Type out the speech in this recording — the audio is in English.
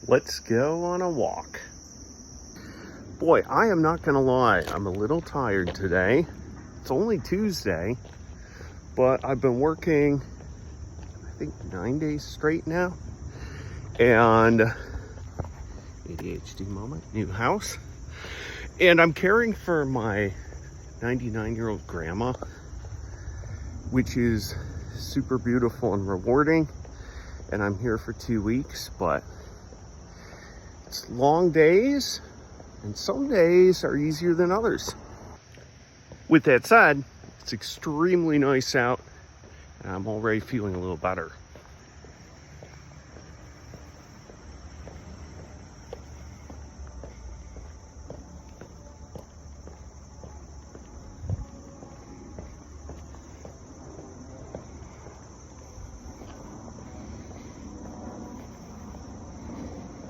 Let's go on a walk. Boy, I am not gonna lie, I'm a little tired today. It's only Tuesday, but I've been working, I think 9 days straight now. And ADHD moment, new house. And I'm caring for my 99-year-old grandma, which is super beautiful and rewarding. And I'm here for 2 weeks, but it's long days, and some days are easier than others. With that said, it's extremely nice out, and I'm already feeling a little better.